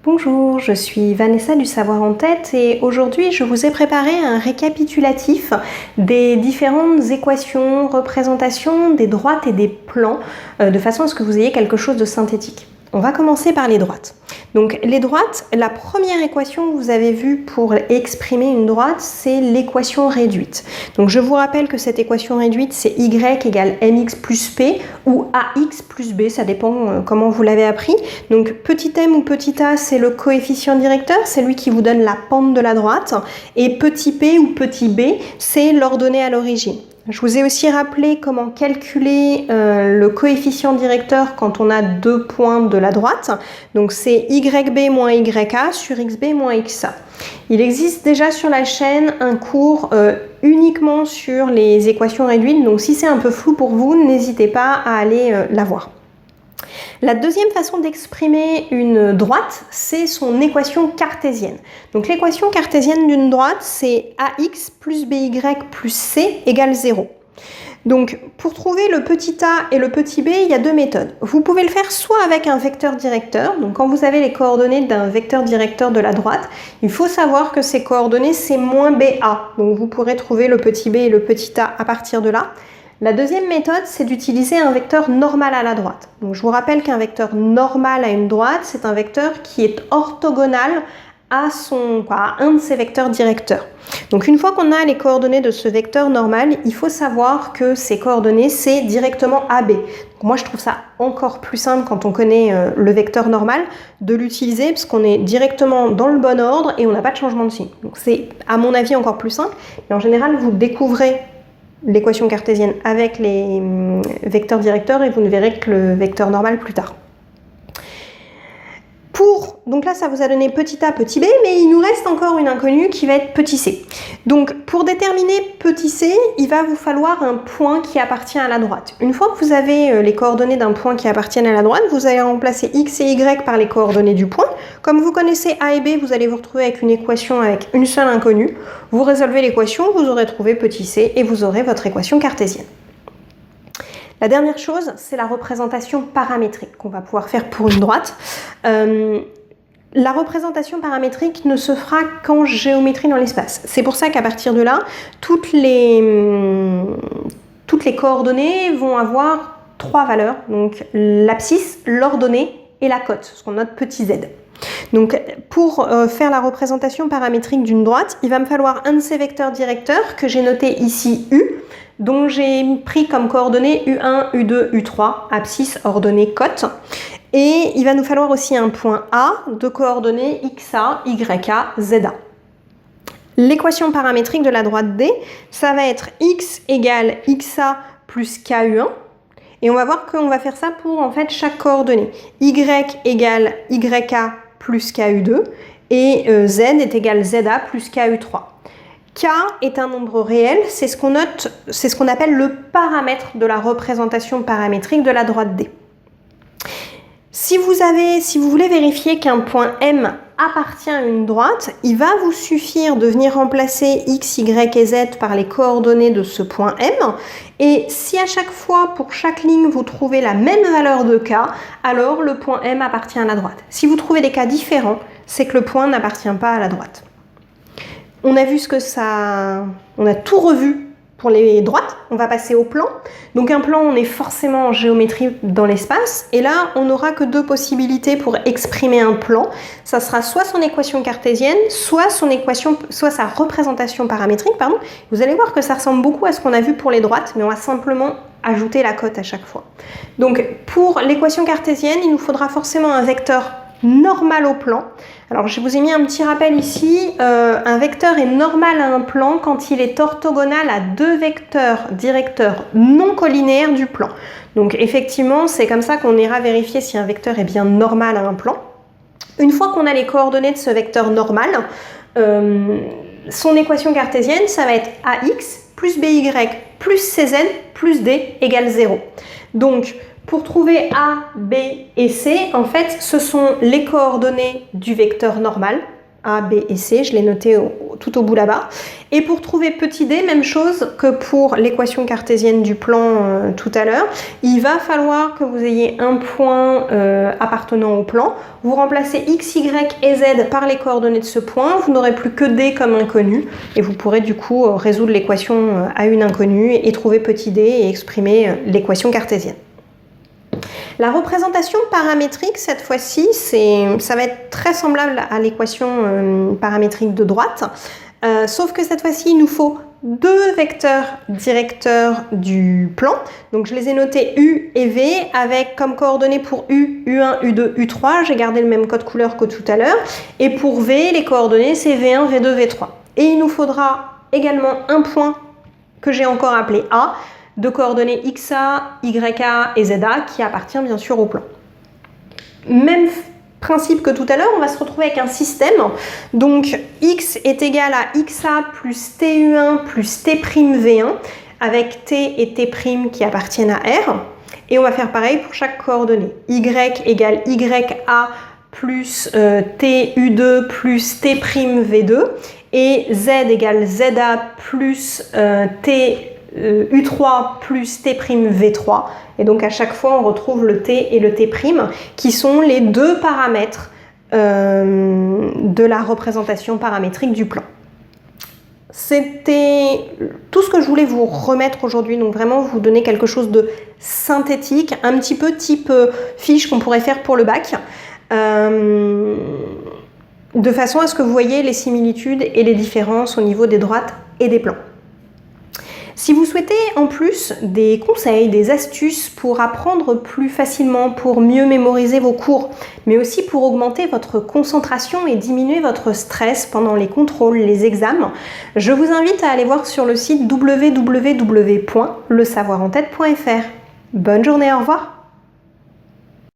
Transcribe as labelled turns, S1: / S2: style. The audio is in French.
S1: Bonjour, je suis Vanessa du Savoir en Tête et aujourd'hui je vous ai préparé un récapitulatif des différentes équations, représentations des droites et des plans de façon à ce que vous ayez quelque chose de synthétique. On va commencer par les droites. Donc les droites, la première équation que vous avez vue pour exprimer une droite, c'est l'équation réduite. Donc je vous rappelle que cette équation réduite, c'est y égale mx plus p ou ax plus b, ça dépend comment vous l'avez appris. Donc petit m ou petit a, c'est le coefficient directeur, c'est lui qui vous donne la pente de la droite, et petit p ou petit b, c'est l'ordonnée à l'origine. Je vous ai aussi rappelé comment calculer le coefficient directeur quand on a deux points de la droite. Donc c'est YB moins YA sur XB moins XA. Il existe déjà sur la chaîne un cours uniquement sur les équations réduites. Donc si c'est un peu flou pour vous, n'hésitez pas à aller la voir. La deuxième façon d'exprimer une droite, c'est son équation cartésienne. Donc l'équation cartésienne d'une droite, c'est ax plus by plus c égale 0. Donc pour trouver le petit a et le petit b, il y a deux méthodes. Vous pouvez le faire soit avec un vecteur directeur. Donc quand vous avez les coordonnées d'un vecteur directeur de la droite, il faut savoir que ces coordonnées, c'est moins ba. Donc vous pourrez trouver le petit b et le petit a à partir de là. La deuxième méthode, c'est d'utiliser un vecteur normal à la droite. Donc je vous rappelle qu'un vecteur normal à une droite, c'est un vecteur qui est orthogonal à un de ses vecteurs directeurs. Donc une fois qu'on a les coordonnées de ce vecteur normal, il faut savoir que ces coordonnées, c'est directement AB. Donc moi, je trouve ça encore plus simple quand on connaît le vecteur normal de l'utiliser parce qu'on est directement dans le bon ordre et on n'a pas de changement de signe. Donc c'est, à mon avis, encore plus simple. Et en général, vous découvrez l'équation cartésienne avec les vecteurs directeurs et vous ne verrez que le vecteur normal plus tard. Donc là, ça vous a donné petit a, petit b, mais il nous reste encore une inconnue qui va être petit c. Donc pour déterminer petit c, il va vous falloir un point qui appartient à la droite. Une fois que vous avez les coordonnées d'un point qui appartiennent à la droite, vous allez remplacer x et y par les coordonnées du point. Comme vous connaissez a et b, vous allez vous retrouver avec une équation avec une seule inconnue. Vous résolvez l'équation, vous aurez trouvé petit c et vous aurez votre équation cartésienne. La dernière chose, c'est la représentation paramétrique qu'on va pouvoir faire pour une droite. La représentation paramétrique ne se fera qu'en géométrie dans l'espace. C'est pour ça qu'à partir de là, toutes les coordonnées vont avoir trois valeurs. Donc l'abscisse, l'ordonnée et la cote, ce qu'on note petit z. Donc pour faire la représentation paramétrique d'une droite, il va me falloir un de ces vecteurs directeurs que j'ai noté ici U, dont j'ai pris comme coordonnées U1, U2, U3, abscisse, ordonnée, cote. Et il va nous falloir aussi un point A de coordonnées XA, YA, ZA. L'équation paramétrique de la droite D, ça va être X égale XA plus KU1. Et on va voir qu'on va faire ça pour en fait chaque coordonnée. Y égale YA plus KU2 et Z est égal ZA plus KU3. K est un nombre réel, c'est ce qu'on note, c'est ce qu'on appelle le paramètre de la représentation paramétrique de la droite D. Si vous voulez vérifier qu'un point M appartient à une droite, il va vous suffire de venir remplacer X, Y et Z par les coordonnées de ce point M. Et si à chaque fois, pour chaque ligne, vous trouvez la même valeur de K, alors le point M appartient à la droite. Si vous trouvez des cas différents, c'est que le point n'appartient pas à la droite. On a vu on a tout revu pour les droites, on va passer au plan. Donc un plan, on est forcément en géométrie dans l'espace. Et là, on n'aura que deux possibilités pour exprimer un plan. Ça sera soit son équation cartésienne, soit sa représentation paramétrique. Vous allez voir que ça ressemble beaucoup à ce qu'on a vu pour les droites, mais on va simplement ajouter la cote à chaque fois. Donc pour l'équation cartésienne, il nous faudra forcément un vecteur normal au plan. Alors je vous ai mis un petit rappel ici, un vecteur est normal à un plan quand il est orthogonal à deux vecteurs directeurs non collinéaires du plan. Donc effectivement, c'est comme ça qu'on ira vérifier si un vecteur est bien normal à un plan. Une fois qu'on a les coordonnées de ce vecteur normal, son équation cartésienne, ça va être ax plus by plus cz plus d égale 0. Donc pour trouver A, B et C, en fait, ce sont les coordonnées du vecteur normal, A, B et C. Je l'ai noté tout au bout là-bas. Et pour trouver petit d, même chose que pour l'équation cartésienne du plan tout à l'heure. Il va falloir que vous ayez un point appartenant au plan. Vous remplacez x, y et z par les coordonnées de ce point. Vous n'aurez plus que d comme inconnu. Et vous pourrez du coup résoudre l'équation à une inconnue et trouver petit d et exprimer l'équation cartésienne. La représentation paramétrique, cette fois-ci, ça va être très semblable à l'équation paramétrique de droite, sauf que cette fois-ci, il nous faut deux vecteurs directeurs du plan. Donc je les ai notés U et V avec comme coordonnées pour U, U1, U2, U3. J'ai gardé le même code couleur que tout à l'heure. Et pour V, les coordonnées, c'est V1, V2, V3. Et il nous faudra également un point que j'ai encore appelé A, de coordonnées XA, YA et ZA qui appartient bien sûr au plan. Même principe que tout à l'heure, on va se retrouver avec un système. Donc X est égal à XA plus TU1 plus T'V1 avec T et T' qui appartiennent à R. Et on va faire pareil pour chaque coordonnée. Y égale YA plus TU2 plus T'V2 et Z égale ZA plus U3 plus T'V3 et donc à chaque fois on retrouve le T et le T' qui sont les deux paramètres de la représentation paramétrique du plan. C'était tout ce que je voulais vous remettre aujourd'hui, donc vraiment vous donner quelque chose de synthétique, un petit peu type fiche qu'on pourrait faire pour le bac, de façon à ce que vous voyez les similitudes et les différences au niveau des droites et des plans. Si vous souhaitez en plus des conseils, des astuces pour apprendre plus facilement, pour mieux mémoriser vos cours, mais aussi pour augmenter votre concentration et diminuer votre stress pendant les contrôles, les examens, je vous invite à aller voir sur le site www.lesavoirentête.fr. Bonne journée, au revoir!